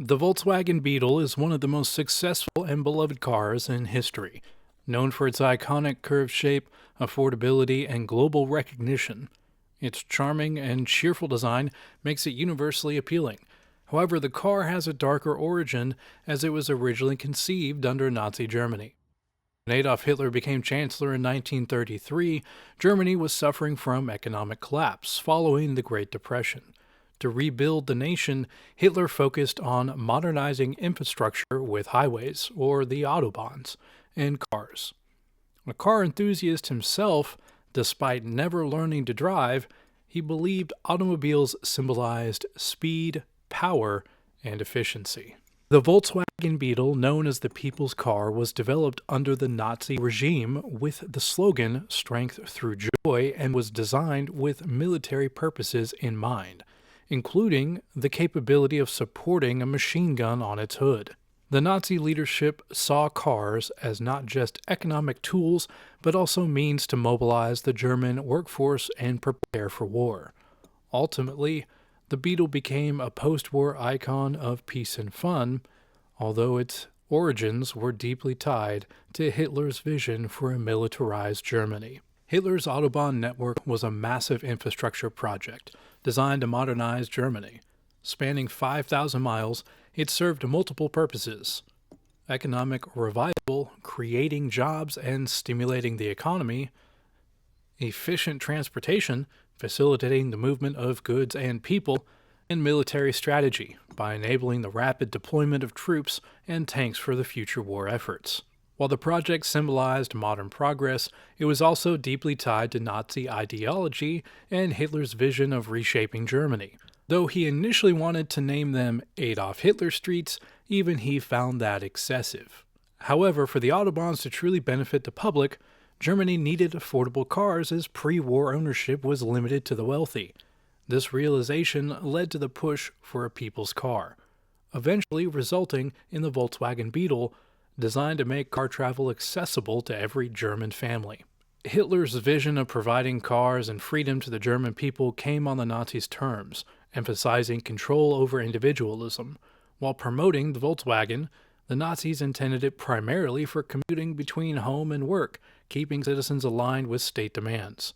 The Volkswagen Beetle is one of the most successful and beloved cars in history. Known for its iconic curved shape, affordability, and global recognition, its charming and cheerful design makes it universally appealing. However, the car has a darker origin as it was originally conceived under Nazi Germany. When Adolf Hitler became Chancellor in 1933, Germany was suffering from economic collapse following the Great Depression. To rebuild the nation, Hitler focused on modernizing infrastructure with highways, or the autobahns, and cars. A car enthusiast himself, despite never learning to drive, he believed automobiles symbolized speed, power, and efficiency. The Volkswagen Beetle, known as the People's Car, was developed under the Nazi regime with the slogan "Strength through Joy" and was designed with military purposes in mind, including the capability of supporting a machine gun on its hood. The Nazi leadership saw cars as not just economic tools, but also means to mobilize the German workforce and prepare for war. Ultimately, the Beetle became a post-war icon of peace and fun, although its origins were deeply tied to Hitler's vision for a militarized Germany. Hitler's Autobahn network was a massive infrastructure project designed to modernize Germany. Spanning 5,000 miles, it served multiple purposes: economic revival, creating jobs and stimulating the economy; efficient transportation, facilitating the movement of goods and people; and military strategy, by enabling the rapid deployment of troops and tanks for the future war efforts. While the project symbolized modern progress, it was also deeply tied to Nazi ideology and Hitler's vision of reshaping Germany. Though he initially wanted to name them Adolf Hitler Streets, even he found that excessive. However, for the Autobahns to truly benefit the public, Germany needed affordable cars as pre-war ownership was limited to the wealthy. This realization led to the push for a people's car, eventually resulting in the Volkswagen Beetle, designed to make car travel accessible to every German family. Hitler's vision of providing cars and freedom to the German people came on the Nazis' terms, emphasizing control over individualism. While promoting the Volkswagen, the Nazis intended it primarily for commuting between home and work, keeping citizens aligned with state demands.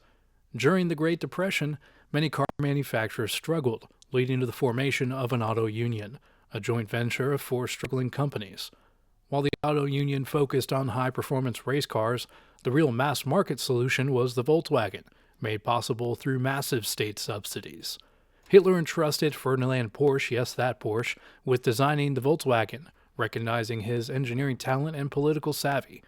During the Great Depression, many car manufacturers struggled, leading to the formation of an auto union, a joint venture of four struggling companies. While the auto union focused on high-performance race cars, the real mass-market solution was the Volkswagen, made possible through massive state subsidies. Hitler entrusted Ferdinand Porsche, yes, that Porsche, with designing the Volkswagen, recognizing his engineering talent and political savvy.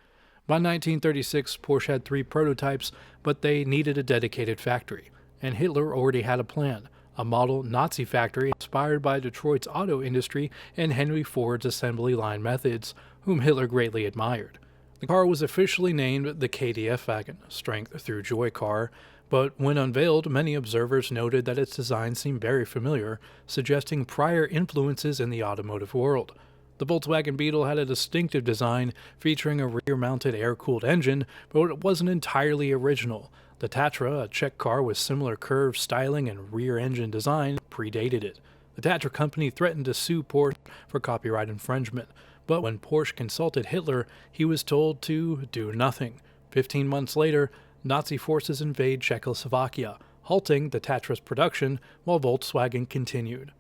By 1936, Porsche had 3 prototypes, but they needed a dedicated factory, and Hitler already had a plan: a model Nazi factory inspired by Detroit's auto industry and Henry Ford's assembly line methods, whom Hitler greatly admired. The car was officially named the KDF wagon, Strength Through Joy car, but when unveiled, many observers noted that its design seemed very familiar, suggesting prior influences in the automotive world. The Volkswagen Beetle had a distinctive design featuring a rear-mounted air-cooled engine, but it wasn't entirely original. The Tatra, a Czech car with similar curved styling and rear-engine design, predated it. The Tatra company threatened to sue Porsche for copyright infringement, but when Porsche consulted Hitler, he was told to do nothing. 15 months later, Nazi forces invade Czechoslovakia, halting the Tatra's production while Volkswagen continued.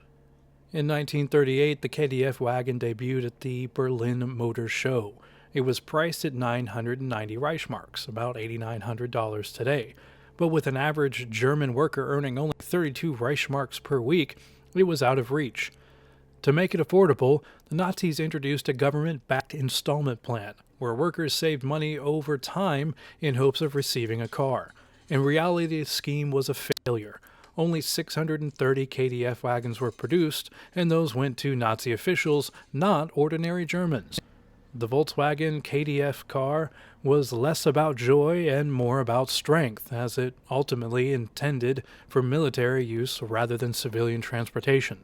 In 1938, the KDF wagon debuted at the Berlin Motor Show. It was priced at 990 Reichsmarks, about $8,900 today, but with an average German worker earning only 32 Reichsmarks per week, it was out of reach. To make it affordable, the Nazis introduced a government-backed installment plan, where workers saved money over time in hopes of receiving a car. In reality, the scheme was a failure. Only 630 KDF wagons were produced, and those went to Nazi officials, not ordinary Germans. The Volkswagen KDF car was less about joy and more about strength, as it ultimately intended for military use rather than civilian transportation.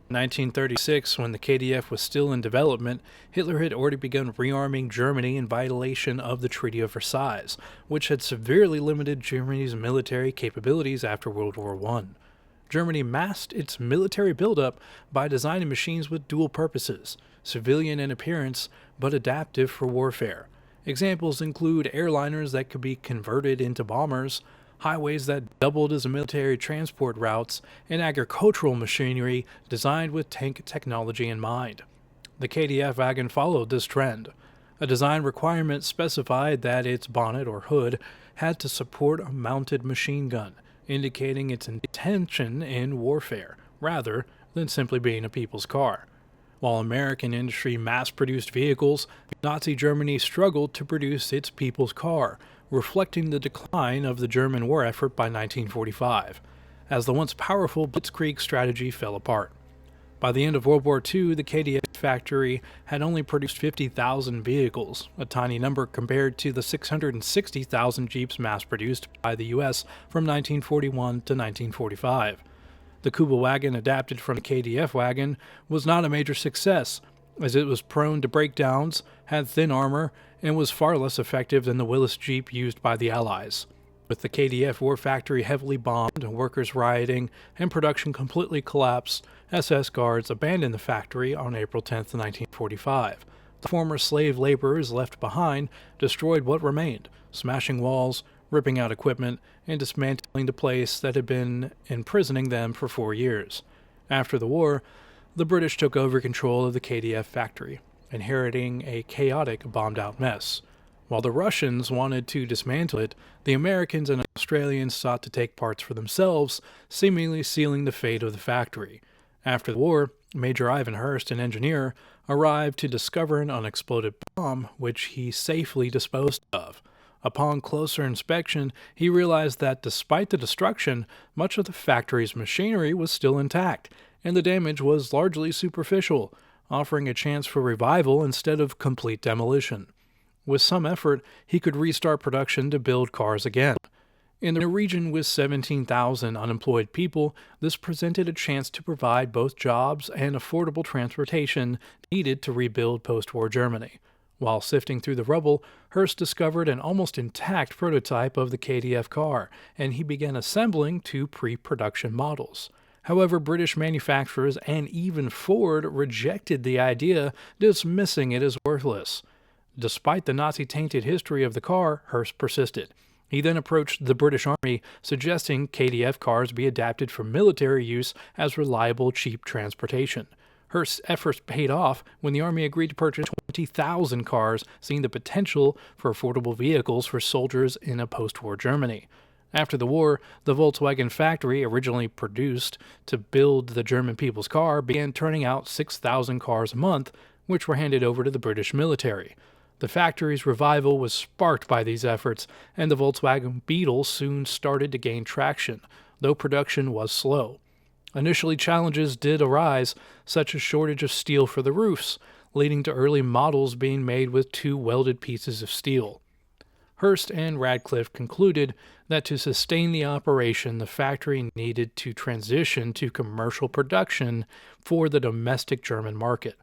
In 1936, when the KDF was still in development, Hitler had already begun rearming Germany in violation of the Treaty of Versailles, which had severely limited Germany's military capabilities after World War I. Germany masked its military buildup by designing machines with dual purposes, civilian in appearance but adaptive for warfare. Examples include airliners that could be converted into bombers, highways that doubled as military transport routes, and agricultural machinery designed with tank technology in mind. The KDF wagon followed this trend. A design requirement specified that its bonnet or hood had to support a mounted machine gun, indicating its intention in warfare, rather than simply being a people's car. While American industry mass-produced vehicles, Nazi Germany struggled to produce its people's car, reflecting the decline of the German war effort by 1945, as the once powerful Blitzkrieg strategy fell apart. By the end of World War II, the KDF factory had only produced 50,000 vehicles, a tiny number compared to the 660,000 Jeeps mass-produced by the U.S. from 1941 to 1945. The Kuba wagon, adapted from the KDF wagon, was not a major success, as it was prone to breakdowns, had thin armor, and was far less effective than the Willys Jeep used by the Allies. With the KDF war factory heavily bombed, workers rioting, and production completely collapsed, SS guards abandoned the factory on April 10, 1945. The former slave laborers left behind destroyed what remained, smashing walls, ripping out equipment, and dismantling the place that had been imprisoning them for 4 years. After the war, the British took over control of the KDF factory, inheriting a chaotic, bombed-out mess. While the Russians wanted to dismantle it, the Americans and Australians sought to take parts for themselves, seemingly sealing the fate of the factory. After the war, Major Ivan Hurst, an engineer, arrived to discover an unexploded bomb, which he safely disposed of. Upon closer inspection, he realized that despite the destruction, much of the factory's machinery was still intact, and the damage was largely superficial, offering a chance for revival instead of complete demolition. With some effort, he could restart production to build cars again. In a region with 17,000 unemployed people, this presented a chance to provide both jobs and affordable transportation needed to rebuild post-war Germany. While sifting through the rubble, Hurst discovered an almost intact prototype of the KDF car, and he began assembling 2 pre-production models. However, British manufacturers and even Ford rejected the idea, dismissing it as worthless. Despite the Nazi-tainted history of the car, Hurst persisted. He then approached the British Army, suggesting KDF cars be adapted for military use as reliable, cheap transportation. Hurst's efforts paid off when the Army agreed to purchase 20,000 cars, seeing the potential for affordable vehicles for soldiers in a post-war Germany. After the war, the Volkswagen factory, originally produced to build the German people's car, began turning out 6,000 cars a month, which were handed over to the British military. The factory's revival was sparked by these efforts, and the Volkswagen Beetle soon started to gain traction, though production was slow. Initially, challenges did arise, such as shortage of steel for the roofs, leading to early models being made with 2 welded pieces of steel. Hurst and Radcliffe concluded that to sustain the operation, the factory needed to transition to commercial production for the domestic German market.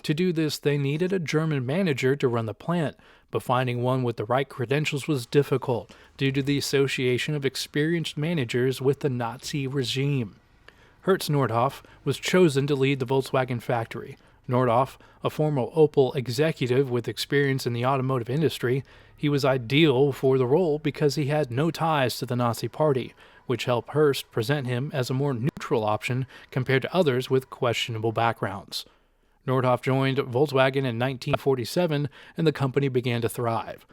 To do this, they needed a German manager to run the plant, but finding one with the right credentials was difficult due to the association of experienced managers with the Nazi regime. Hertz Nordhoff was chosen to lead the Volkswagen factory. Nordhoff, a former Opel executive with experience in the automotive industry, he was ideal for the role because he had no ties to the Nazi Party, which helped Hurst present him as a more neutral option compared to others with questionable backgrounds. Nordhoff joined Volkswagen in 1947, and the company began to thrive.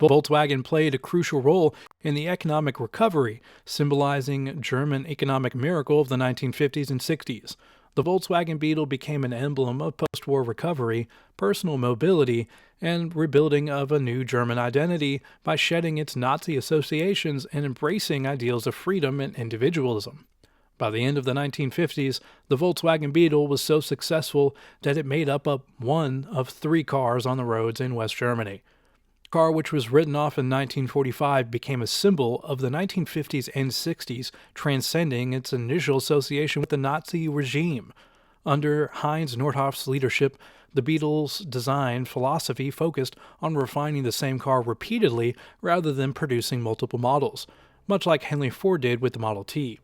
Volkswagen played a crucial role in the economic recovery, symbolizing German economic miracle of the 1950s and 60s. The Volkswagen Beetle became an emblem of post-war recovery, personal mobility, and rebuilding of a new German identity by shedding its Nazi associations and embracing ideals of freedom and individualism. By the end of the 1950s, the Volkswagen Beetle was so successful that it made up one of 3 cars on the roads in West Germany. The car, which was written off in 1945, became a symbol of the 1950s and 60s, transcending its initial association with the Nazi regime. Under Heinz Nordhoff's leadership, the Beetle's design philosophy focused on refining the same car repeatedly rather than producing multiple models, much like Henry Ford did with the Model T.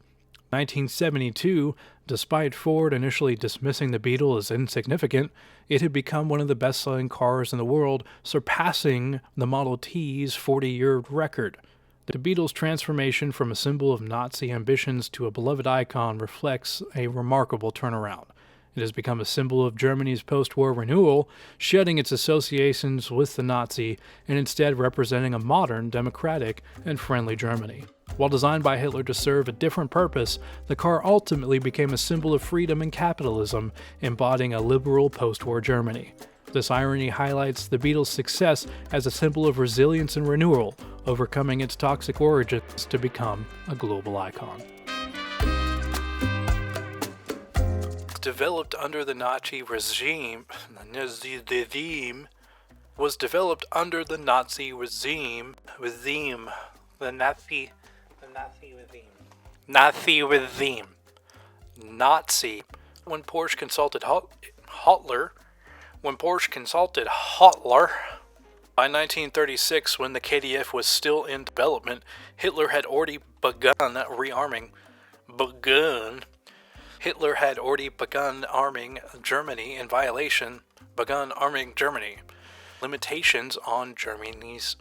1972, despite Ford initially dismissing the Beetle as insignificant, it had become one of the best-selling cars in the world, surpassing the Model T's 40-year record. The Beetle's transformation from a symbol of Nazi ambitions to a beloved icon reflects a remarkable turnaround. It has become a symbol of Germany's post-war renewal, shedding its associations with the Nazi and instead representing a modern, democratic, and friendly Germany. While designed by Hitler to serve a different purpose, the car ultimately became a symbol of freedom and capitalism, embodying a liberal post-war Germany. This irony highlights the Beetle's success as a symbol of resilience and renewal, overcoming its toxic origins to become a global icon. Developed under the Nazi regime, was developed under the Nazi regime, the Nazi regime. When Porsche consulted Hitler, by 1936, when the KDF was still in development, Hitler had already begun arming Germany in violation. Limitations on Germany's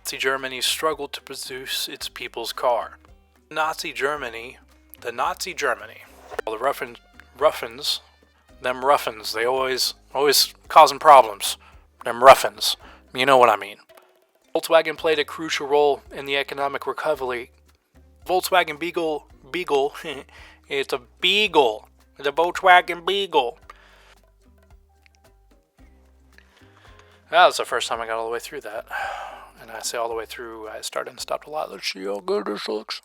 Germany struggled to produce its people's car. Nazi Germany. All the ruffins, they always causing problems. Them ruffins, you know what I mean. Volkswagen played a crucial role in the economic recovery. Volkswagen Beetle, it's a Beagle, the Volkswagen Beetle. That was the first time I got all the way through that. And I say all the way through, I started and stopped a lot. Let's see how good this looks.